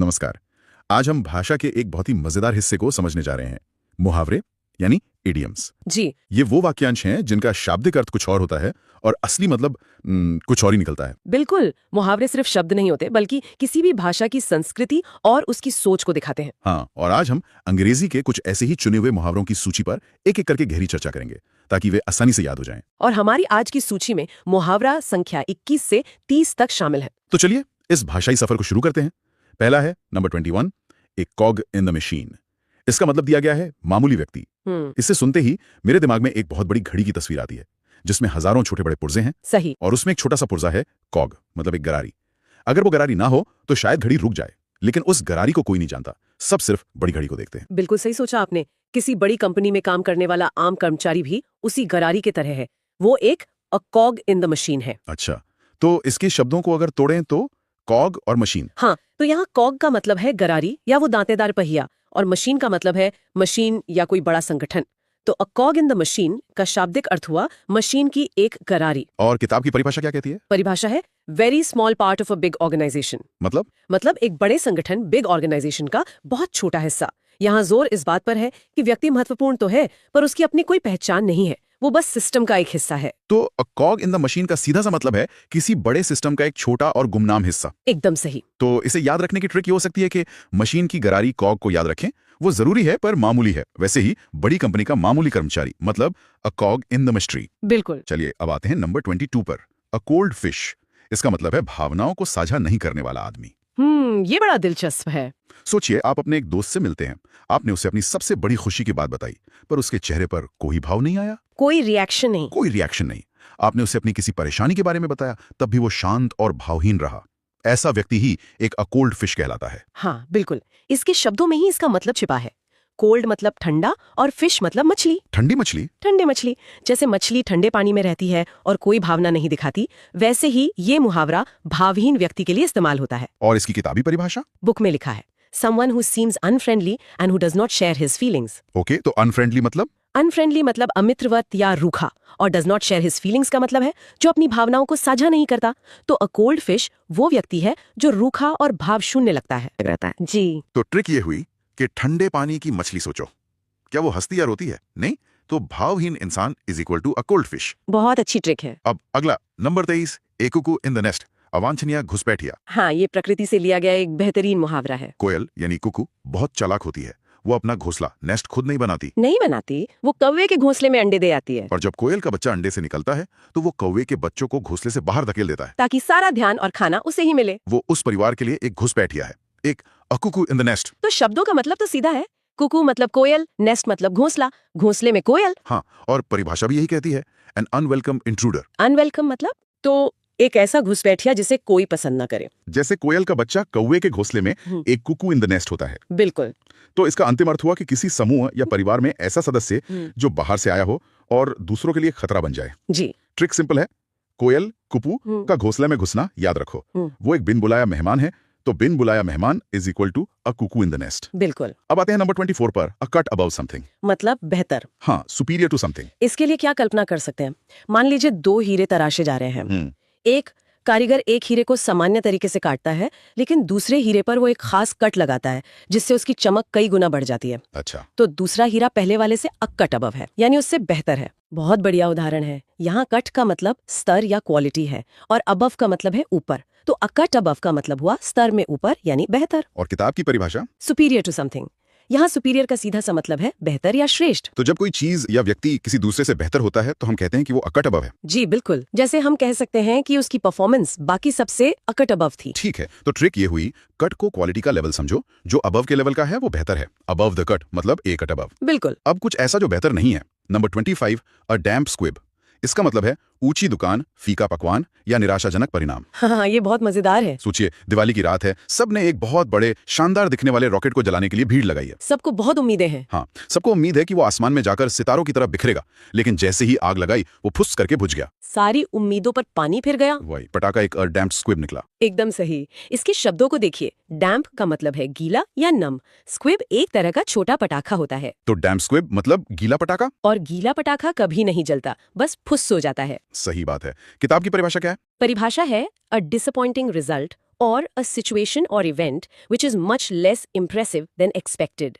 नमस्कार। आज हम भाषा के एक बहुत ही मजेदार हिस्से को समझने जा रहे हैं, मुहावरे यानी इडियम्स। जी ये वो वाक्यांश हैं जिनका शाब्दिक अर्थ कुछ और होता है और असली मतलब कुछ और ही निकलता है। बिल्कुल, मुहावरे सिर्फ शब्द नहीं होते बल्कि किसी भी भाषा की संस्कृति और उसकी सोच को दिखाते हैं। हाँ, और आज हम अंग्रेजी के कुछ ऐसे ही चुने हुए मुहावरों की सूची पर एक एक करके गहरी चर्चा करेंगे ताकि वे आसानी से याद हो जाएं। और हमारी आज की सूची में मुहावरा संख्या 21 से 30 तक शामिल है। तो चलिए इस भाषाई सफर को शुरू करते हैं। पहला है number 21, A कॉग in the machine. इसका मतलब दिया गया है मामूली व्यक्ति। इसे सुनते ही मेरे दिमाग में एक बहुत बड़ी घड़ी की तस्वीर आती है जिसमें हजारों छोटे बड़े पुर्जे हैं। सही। और उसमें एक छोटा सा पुर्जा है कॉग, मतलब एक गरारी। अगर वो गरारी ना हो तो शायद घड़ी रुक जाए, लेकिन उस गरारी को कोई नहीं जानता, सब सिर्फ बड़ी घड़ी को देखते हैं। बिल्कुल सही सोचा आपने। किसी बड़ी कंपनी में काम करने वाला आम कर्मचारी भी उसी गरारी की तरह है। वो एक अ कॉग इन द मशीन है। अच्छा, तो इसके शब्दों को अगर तोड़ें तो कॉग और मशीन। हाँ, तो यहाँ कॉग का मतलब है गरारी या वो दांतेदार पहिया, और मशीन का मतलब है मशीन या कोई बड़ा संगठन। तो अ कॉग इन द मशीन का शाब्दिक अर्थ हुआ मशीन की एक गरारी। और किताब की परिभाषा क्या कहती है? परिभाषा है very small part of a big organization. मतलब एक बड़े संगठन, बिग ऑर्गेनाइजेशन का बहुत छोटा हिस्सा। यहाँ जोर इस बात पर है कि व्यक्ति महत्वपूर्ण तो है पर उसकी अपनी कोई पहचान नहीं है, वो बस सिस्टम का एक हिस्सा है। तो अ कॉग इन द मशीन का सीधा सा मतलब है किसी बड़े सिस्टम का एक छोटा और गुमनाम हिस्सा। एकदम सही। तो इसे याद रखने की ट्रिक ये हो सकती है कि मशीन की गरारी कॉग को याद रखें। वो जरूरी है पर मामूली है। वैसे ही बड़ी कंपनी का मामूली कर्मचारी मतलब अ कॉग इन द मशीनरी। बिल्कुल। चलिए अब आते हैं नंबर 22 पर, अ कोल्ड फिश। इसका मतलब है भावनाओं को साझा नहीं करने वाला आदमी। ये बड़ा दिलचस्प है। सोचिए, आप अपने एक दोस्त से मिलते हैं। आपने उसे अपनी सबसे बड़ी खुशी की बात बताई, पर उसके चेहरे पर कोई भाव नहीं आया, कोई रिएक्शन नहीं। कोई रिएक्शन नहीं। आपने उसे अपनी किसी परेशानी के बारे में बताया, तब भी वो शांत और भावहीन रहा। ऐसा व्यक्ति ही एक अ कोल्ड फिश कहलाता है। हाँ बिल्कुल, इसके शब्दों में ही इसका मतलब छिपा है। कोल्ड मतलब ठंडा और फिश मतलब मछली। ठंडी मछली? ठंडे मछली। जैसे मछली ठंडे पानी में रहती है और कोई भावना नहीं दिखाती, वैसे ही ये मुहावरा भावहीन व्यक्ति के लिए इस्तेमाल होता है। और इसकी किताबी परिभाषा? बुक में लिखा है someone who seems unfriendly and who does not share his feelings। Okay, तो अनफ्रेंडली मतलब? अनफ्रेंडली मतलब अमित्रवत या रूखा, और does not share his feelings का मतलब है जो अपनी भावनाओं को साझा नहीं करता। तो अ कोल्ड फिश वो व्यक्ति है जो रूखा और भाव शून्य लगता है। जी। तो ट्रिक ये हुई कि ठंडे पानी की मछली सोचो। क्या वो हंसती या रोती है? नहीं, तो भावहीन इंसान is equal to a cold fish. बहुत अच्छी ट्रिक है। अब अगला number 23, a cuckoo in the nest. अवांछनीय घुसपैठिया। हाँ, ये प्रकृति से लिया गया एक बेहतरीन मुहावरा है। कोयल यानी कुकू बहुत चालाक होती है। वो अपना घोंसला, नेस्ट खुद नहीं बनाती, वो कौवे के घोंसले में अंडे दे आती है। और जब कोयल का बच्चा अंडे से निकलता है तो वो कौवे के बच्चों को घोंसले से बाहर धकेल देता है ताकि सारा ध्यान और खाना उसे ही मिले। वो उस परिवार के लिए एक घुसपैठिया है, एक अ कुकू इन द नेस्ट। तो शब्दों का मतलब तो सीधा है। कुकू मतलब कोयल, नेस्ट मतलब घोंसला, घोंसले में कोयल। हाँ, और परिभाषा भी यही कहती है, एन अनवेलकम इंट्रूडर। अनवेलकम मतलब तो एक ऐसा घुसपैठिया जिसे कोई पसंद न करे। जैसे कोयल का बच्चा कौवे के घोंसले में एक कुकू इन द नेस्ट होता है। बिल्कुल। तो इसका अंतिम अर्थ हुआ कि किसी समूह या परिवार में ऐसा सदस्य जो बाहर से आया हो और दूसरों के लिए खतरा बन जाए। जी। ट्रिक सिंपल है, कोयल कुपू का घोंसले में घुसना याद रखो। वो एक बिन बुलाया मेहमान है, तो बिन बुलाया मेहमान is equal to a cuckoo in the nest. बिल्कुल। अब आते हैं नंबर 24 पर, अ कट अबव समथिंग। मतलब बेहतर। हाँ, सुपीरियर टू समथिंग। इसके लिए क्या कल्पना कर सकते हैं? मान लीजिए 2 हीरे तराशे जा रहे हैं। एक कारीगर एक हीरे को सामान्य तरीके से काटता है, लेकिन दूसरे हीरे पर वो एक खास कट लगाता है जिससे उसकी चमक कई गुना बढ़ जाती है। अच्छा। तो दूसरा हीरा पहले वाले से अ कट अबव है, यानी उससे बेहतर है। बहुत बढ़िया उदाहरण है। यहाँ कट का मतलब स्तर या क्वालिटी है और अबव का मतलब है ऊपर। तो अ कट अबव का मतलब हुआ स्तर में ऊपर यानी बेहतर। और किताब की परिभाषा? Superior to something. यहाँ सुपीरियर का सीधा सा मतलब है बेहतर या श्रेष्ठ। तो जब कोई चीज या व्यक्ति किसी दूसरे से बेहतर होता है तो हम कहते हैं कि वो अकट अबव है। जी बिल्कुल। जैसे हम कह सकते हैं कि उसकी परफॉर्मेंस बाकी सबसे अकट अबव थी। ठीक है, तो ट्रिक ये हुई, कट को क्वालिटी का लेवल समझो। जो अबव के लेवल का है वो बेहतर है। अबव द कट मतलब ए कट अबव। बिल्कुल। अब कुछ ऐसा जो बेहतर नहीं है। नंबर 25, अ डैम्प स्क्विब। इसका मतलब है ऊंची दुकान, फीका पकवान या निराशाजनक परिणाम। हाँ, ये बहुत मजेदार है। सोचिए, दिवाली की रात है, सबने एक बहुत बड़े शानदार दिखने वाले रॉकेट को जलाने के लिए भीड़ लगाई है। सबको बहुत उम्मीदें हैं। हाँ, सबको उम्मीद है कि वो आसमान में जाकर सितारों की तरह बिखरेगा, लेकिन जैसे ही आग लगाई वो फुस करके बुझ गया। सारी उम्मीदों पर पानी फिर गया। वही पटाखा एक डैम्प स्क्विब निकला। एकदम सही। इसके शब्दों को देखिए। डैम्प का मतलब है गीला या नम। स्क्विब एक तरह का छोटा पटाखा होता है। तो डैम्प स्क्विब मतलब गीला पटाखा। और गीला पटाखा कभी नहीं जलता, बस फुस हो जाता है। सही बात है। किताब की परिभाषा क्या है? परिभाषा है a disappointing result or a situation or event which is much less impressive than expected.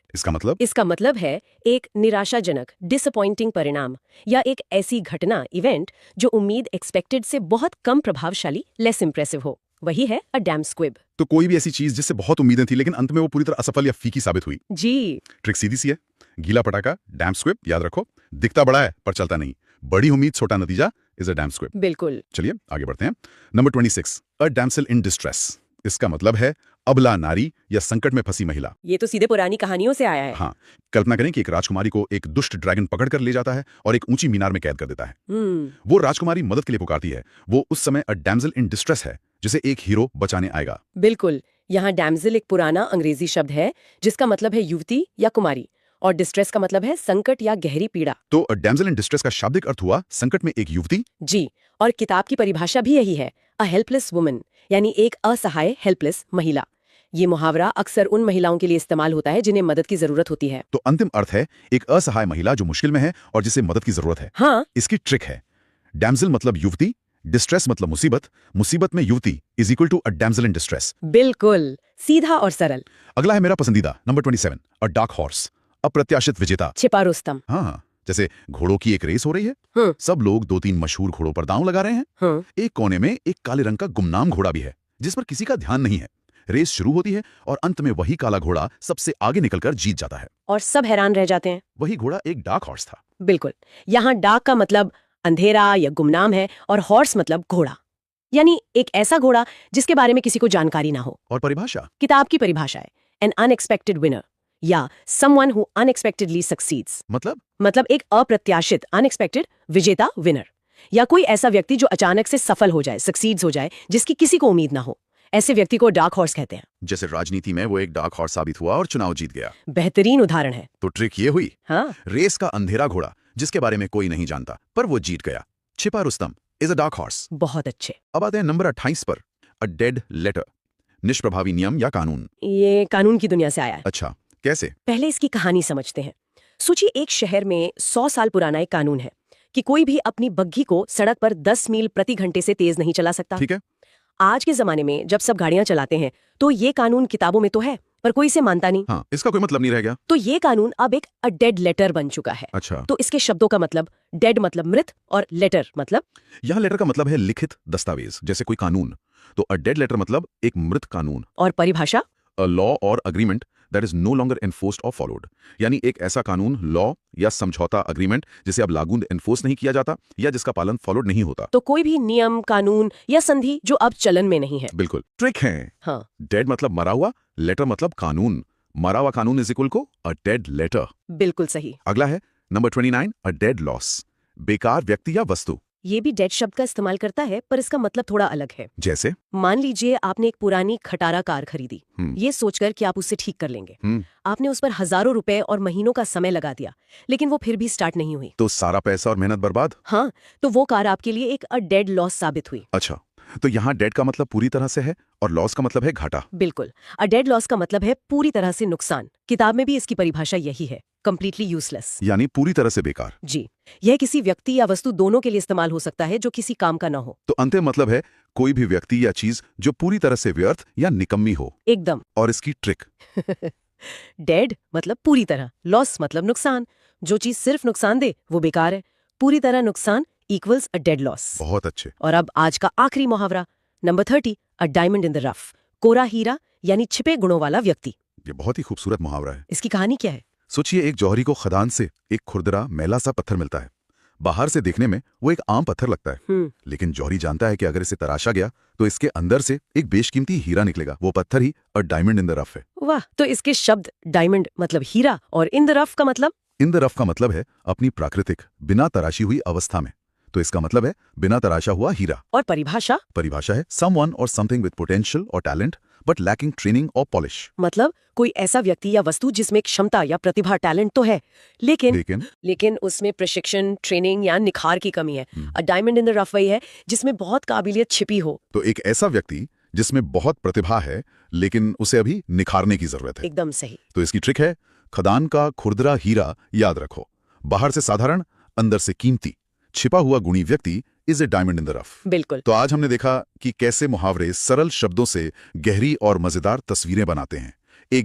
इसका मतलब है एक निराशाजनक disappointing परिणाम या एक ऐसी घटना इवेंट जो उम्मीद expected से बहुत कम प्रभावशाली less impressive हो। वही है a damn squib। तो कोई भी ऐसी चीज जिससे बहुत उम्मीदें थी लेकिन अंत में वो पूरी तरह असफल या फीकी साबित हुई। जी, ट्रिक सीधी सी है, गीला पटाखा डैम स्क्विब, याद रखो, दिखता बड़ा है पर चलता नहीं। बड़ी उम्मीद छोटा नतीजा इज अ डैम स्क्विब। बिल्कुल। चलिए आगे बढ़ते हैं। Number 26, a damsel in distress. इसका मतलब है अबला नारी या संकट में फंसी महिला। ये तो सीधे पुरानी कहानियों से आया है। हाँ, कल्पना करें कि एक राजकुमारी को एक दुष्ट ड्रैगन पकड़ कर ले जाता है और एक ऊंची मीनार में कैद कर देता है। वो राजकुमारी मदद के लिए पुकारती है। वो उस समय अ डैमसेल इन डिस्ट्रेस है जिसे एक हीरो बचाने आएगा। बिल्कुल। यहाँ डैमसेल एक पुराना अंग्रेजी शब्द है जिसका मतलब है युवती या कुमारी, और डिस्ट्रेस का मतलब है संकट या गहरी पीड़ा। तो अ डैमसेल इन डिस्ट्रेस का शाब्दिक अर्थ हुआ संकट में एक युवती। जी, और किताब की परिभाषा भी यही है, अ हेल्पलेस वुमन, यानी एक असहाय हेल्पलेस महिला। ये मुहावरा अक्सर उन महिलाओं के लिए इस्तेमाल होता है जिन्हें मदद की जरूरत होती है। तो अंतिम अर्थ है एक असहाय महिला जो मुश्किल में है और जिसे मदद की जरूरत है। हाँ, इसकी ट्रिक है, डैमसेल मतलब युवती, डिस्ट्रेस मतलब मुसीबत, मुसीबत में युवती is equal to a damsel in distress. बिल्कुल सीधा और सरल। अगला है मेरा पसंदीदा, नंबर 27, अ डार्क हॉर्स, अप्रत्याशित विजेता। छिपा रुस्तम। हाँ, जैसे घोड़ों की एक रेस हो रही है, सब लोग 2-3 मशहूर घोड़ों पर दांव लगा रहे हैं। एक कोने में एक काले रंग का गुमनाम घोड़ा भी है जिस पर किसी का ध्यान नहीं है। रेस शुरू होती है और अंत में वही काला घोड़ा सबसे आगे निकलकर जीत जाता है और सब हैरान रह जाते हैं। वही घोड़ा एक डार्क हॉर्स था। बिल्कुल। यहाँ डार्क का मतलब अंधेरा या गुमनाम है और हॉर्स मतलब घोड़ा, यानी एक ऐसा घोड़ा जिसके बारे में किसी को जानकारी ना हो। और परिभाषा, किताब की परिभाषा है एन अनएक्सपेक्टेड विनर या समवन हु अनएक्सपेक्टेडली सक्सीड्स। मतलब एक अप्रत्याशित अनएक्सपेक्टेड विजेता विनर, या कोई ऐसा व्यक्ति जो अचानक से सफल हो जाए, सक्सीड्स हो जाए, जिसकी किसी को उम्मीद ना हो। ऐसे व्यक्ति को डार्क हॉर्स कहते हैं। जैसे राजनीति में वो एक डार्क हॉर्स साबित हुआ और चुनाव जीत गया। बेहतरीन उदाहरण है। तो ट्रिक ये हुई, हाँ, रेस का अंधेरा घोड़ा जिसके बारे में कोई नहीं जानता पर वो जीत गया। छिपा Rustam is a dark horse. बहुत अच्छे। अब आते हैं नंबर 28 पर, अ डेड लेटर, निष्प्रभावी नियम या कानून। ये कानून की दुनिया से आया है। अच्छा, कैसे? पहले इसकी कहानी समझते हैं। सोचिए एक शहर में 100 साल पुराना एक कानून है कि कोई भी अपनी बग्घी को सड़क पर 10 मील प्रति घंटे से तेज नहीं चला सकता। ठीक है। आज के जमाने में जब सब गाड़ियां चलाते हैं तो ये कानून किताबों में तो है पर कोई इसे मानता नहीं। हाँ, इसका कोई मतलब नहीं रह गया। तो ये कानून अब एक अ डेड लेटर बन चुका है। अच्छा। तो इसके शब्दों का मतलब, डेड मतलब मृत और लेटर मतलब, यहाँ लेटर का मतलब है लिखित दस्तावेज, जैसे कोई कानून। तो अ डेड लेटर मतलब एक मृत कानून। और परिभाषा, अ लॉ और agreement that is no longer enforced और फॉलोड, यानी एक ऐसा कानून, लॉ या समझौता, अग्रीमेंट जिसे अब लागू एनफोर्स नहीं किया जाता या जिसका पालन फॉलोड नहीं होता। तो कोई भी नियम, कानून या संधि जो अब चलन में नहीं है। बिल्कुल। ट्रिक है। हाँ, डेड मतलब मरा हुआ, लेटर मतलब कानून। मरा हुआ कानून इज इक्वल को अ डेड लेटर। बिल्कुल सही। अगला है नंबर 29, अ डेड लॉस, बेकार व्यक्ति या वस्तु। ये भी डेड शब्द का इस्तेमाल करता है पर इसका मतलब थोड़ा अलग है। जैसे मान लीजिए आपने एक पुरानी खटारा कार खरीदी, ये सोचकर कि आप उसे ठीक कर लेंगे। आपने उस पर हजारों रुपए और महीनों का समय लगा दिया, लेकिन वो फिर भी स्टार्ट नहीं हुई। तो सारा पैसा और मेहनत बर्बाद। हाँ, तो वो कार आपके लिए एक अ डेड लॉस साबित हुई। अच्छा, तो यहाँ डेड का मतलब पूरी तरह से है और लॉस का मतलब है घाटा। बिल्कुल। अ डेड लॉस का मतलब है पूरी तरह से नुकसान। किताब में भी इसकी परिभाषा यही है, कंप्लीटली यूजलेस, यानी पूरी तरह से बेकार। जी, यह किसी व्यक्ति या वस्तु दोनों के लिए इस्तेमाल हो सकता है जो किसी काम का ना हो। तो अंतिम मतलब है कोई भी व्यक्ति या चीज जो पूरी तरह से व्यर्थ या निकम्मी हो। एकदम। और इसकी ट्रिक, डेड मतलब पूरी तरह, लॉस मतलब नुकसान। जो चीज सिर्फ नुकसान दे वो बेकार है। पूरी तरह नुकसान इक्वल्स अ डेड लॉस। बहुत अच्छे। और अब आज का आखिरी मुहावरा, number 30, a diamond in the rough, कोरा हीरा यानी छिपे गुणों वाला व्यक्ति। ये बहुत ही खूबसूरत मुहावरा है। इसकी कहानी क्या है? सोचिए एक जौहरी को खदान से एक खुरदरा मैला सा पत्थर मिलता है। बाहर से देखने में वो एक आम पत्थर लगता है, लेकिन जौहरी जानता है कि अगर इसे तराशा गया तो इसके अंदर से एक बेशकीमती हीरा निकलेगा। वो पत्थर ही a diamond in the rough है। वाह, तो इसके शब्द डायमंड मतलब हीरा और इन द रफ का मतलब? इन द रफ का मतलब है अपनी प्राकृतिक बिना तराशी हुई अवस्था में। तो इसका मतलब है बिना तराशा हुआ हीरा। और परिभाषा? परिभाषा है समवन और समथिंग विद पोटेंशियल और टैलेंट बट लैकिंग ट्रेनिंग और पॉलिश। मतलब कोई ऐसा व्यक्ति या वस्तु जिसमें क्षमता या प्रतिभा, टैलेंट तो है, लेकिन उसमें प्रशिक्षण, ट्रेनिंग या निखार की कमी है। अ डायमंड इन द रफ वही है जिसमें बहुत काबिलियत छिपी हो। तो एक ऐसा व्यक्ति जिसमें बहुत प्रतिभा है लेकिन उसे अभी निखारने की जरूरत है। एकदम सही। तो इसकी ट्रिक है, खदान का खुरदरा हीरा याद रखो, बाहर से साधारण, अंदर से कीमती, छिपा हुआ गुणी व्यक्ति is a diamond in the rough. बिल्कुल। तो आज हमने देखा कि कैसे मुहावरे सरल शब्दों से गहरी और मजेदार तस्वीरें बनाते हैं। एक